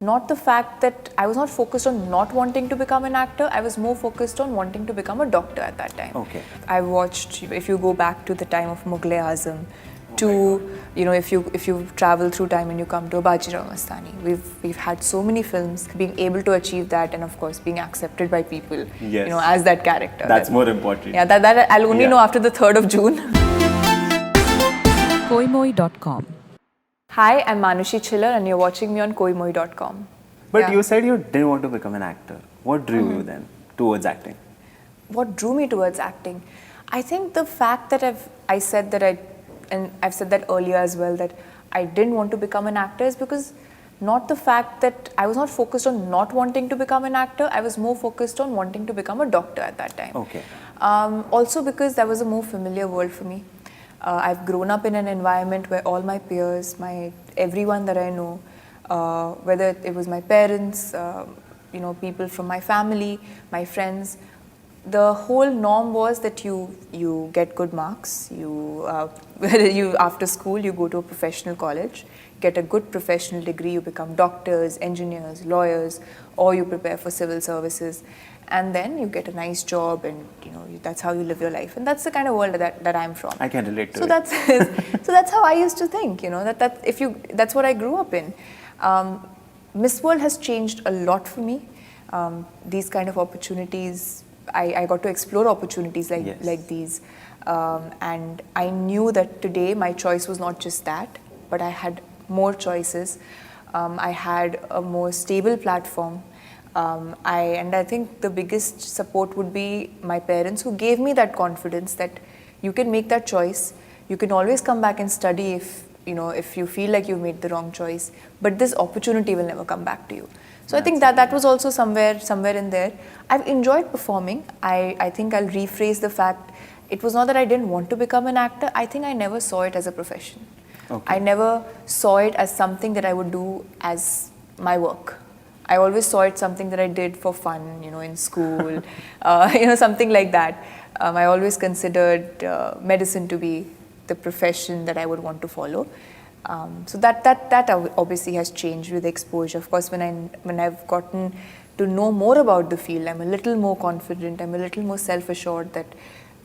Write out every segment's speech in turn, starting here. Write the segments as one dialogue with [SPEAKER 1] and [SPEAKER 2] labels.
[SPEAKER 1] Not the fact that I was not focused on not wanting to become an actor, I was more focused on wanting to become a doctor at that time.
[SPEAKER 2] Okay.
[SPEAKER 1] I watched, if you go back to the time of Mughal-e-Azam, to, if you travel through time and you come to Bajirao Mastani, we've had so many films, being able to achieve that, and of course being accepted by people,
[SPEAKER 2] Yes.
[SPEAKER 1] as that character.
[SPEAKER 2] That's more important.
[SPEAKER 1] Yeah, that I'll only know after the 3rd of June.
[SPEAKER 3] Koimoi.com.
[SPEAKER 1] Hi, I'm Manushi Chhillar and you're watching me on Koimoi.com.
[SPEAKER 2] But you said you didn't want to become an actor. What drew you then towards acting?
[SPEAKER 1] What drew me towards acting? I think the fact that I've said that earlier as well, that I didn't want to become an actor is because not the fact that I was not focused on not wanting to become an actor, I was more focused on wanting to become a doctor at that time.
[SPEAKER 2] Okay.
[SPEAKER 1] Also because that was a more familiar world for me. I've grown up in an environment where all my peers, everyone that I know, whether it was my parents, people from my family, my friends, the whole norm was that you get good marks, whether you after school you go to a professional college, get a good professional degree, you become doctors, engineers, lawyers, or you prepare for civil services, and then you get a nice job, and that's how you live your life, and that's the kind of world that I'm from.
[SPEAKER 2] I can relate to it.
[SPEAKER 1] So that's how I used to think, that's what I grew up in. Miss World has changed a lot for me. These kind of opportunities, I got to explore opportunities like these, and I knew that today my choice was not just that, but I had more choices. I had a more stable platform. I think the biggest support would be my parents, who gave me that confidence that you can make that choice. You can always come back and study if you feel like you've made the wrong choice, but this opportunity will never come back to you. So I think that was also somewhere in there. I've enjoyed performing. I think I'll rephrase the fact, it was not that I didn't want to become an actor, I think I never saw it as a profession.
[SPEAKER 2] Okay.
[SPEAKER 1] I never saw it as something that I would do as my work. I always saw it something that I did for fun, in school, something like that. I always considered medicine to be the profession that I would want to follow. So that obviously has changed with exposure. Of course, when I've gotten to know more about the field, I'm a little more confident, I'm a little more self-assured that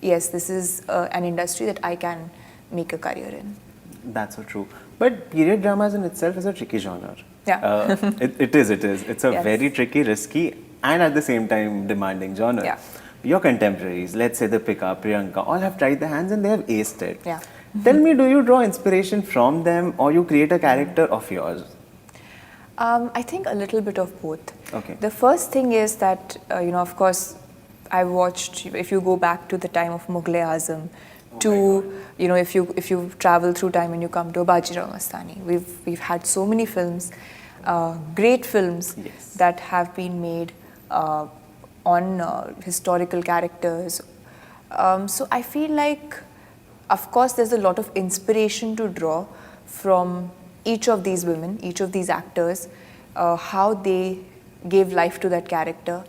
[SPEAKER 1] yes, this is an industry that I can make a career in.
[SPEAKER 2] That's so true. But period dramas in itself is a tricky genre.
[SPEAKER 1] Yeah.
[SPEAKER 2] It is. It's a very tricky, risky, and at the same time demanding genre.
[SPEAKER 1] Yeah.
[SPEAKER 2] Your contemporaries, let's say Deepika, Priyanka, all have tried their hands and they have aced it.
[SPEAKER 1] Yeah.
[SPEAKER 2] Tell me, do you draw inspiration from them, or you create a character of yours?
[SPEAKER 1] I think a little bit of both.
[SPEAKER 2] Okay.
[SPEAKER 1] The first thing is that, of course, I watched, if you go back to the time of Mughal-e-Azam, to, if you travel through time and you come to Bajirao Mastani, we've had so many films, great films that have been made on historical characters. So I feel like, of course, there's a lot of inspiration to draw from each of these women, each of these actors, how they gave life to that character.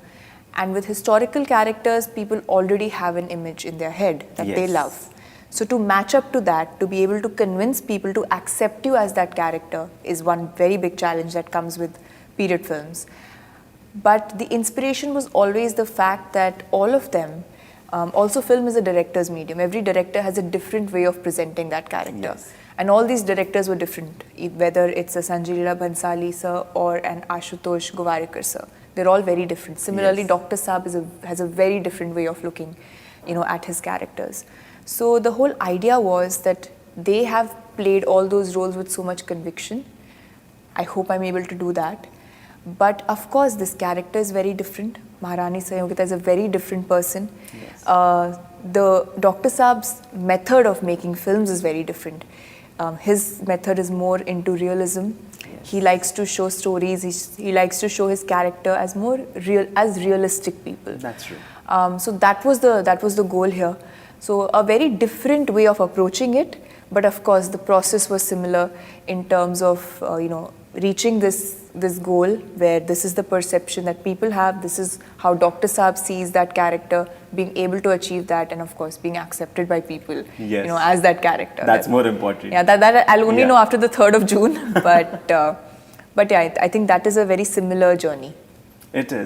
[SPEAKER 1] And with historical characters, people already have an image in their head that they love. So to match up to that, to be able to convince people to accept you as that character is one very big challenge that comes with period films. But the inspiration was always the fact that all of them, also film is a director's medium. Every director has a different way of presenting that character.
[SPEAKER 2] Yes.
[SPEAKER 1] And all these directors were different, whether it's a Sanjay Leela Bhansali sir or an Ashutosh Gowarikar sir. They're all very different. Similarly, Dr. Saab has a very different way of looking, at his characters. So the whole idea was that they have played all those roles with so much conviction. I hope I'm able to do that. But of course, this character is very different. Maharani Sayogita is a very different person.
[SPEAKER 2] Yes.
[SPEAKER 1] The Dr. Saab's method of making films is very different. His method is more into realism. Yes. He likes to show stories. He likes to show his character as more realistic people.
[SPEAKER 2] That's true.
[SPEAKER 1] So that was the goal here. So a very different way of approaching it, but of course the process was similar in terms of reaching this goal where this is the perception that people have, this is how Dr. Saab sees that character, being able to achieve that, and of course being accepted by people, as that character.
[SPEAKER 2] That's more important.
[SPEAKER 1] Yeah, that I'll only know after the 3rd of June, But yeah, I think that is a very similar journey.
[SPEAKER 2] It is.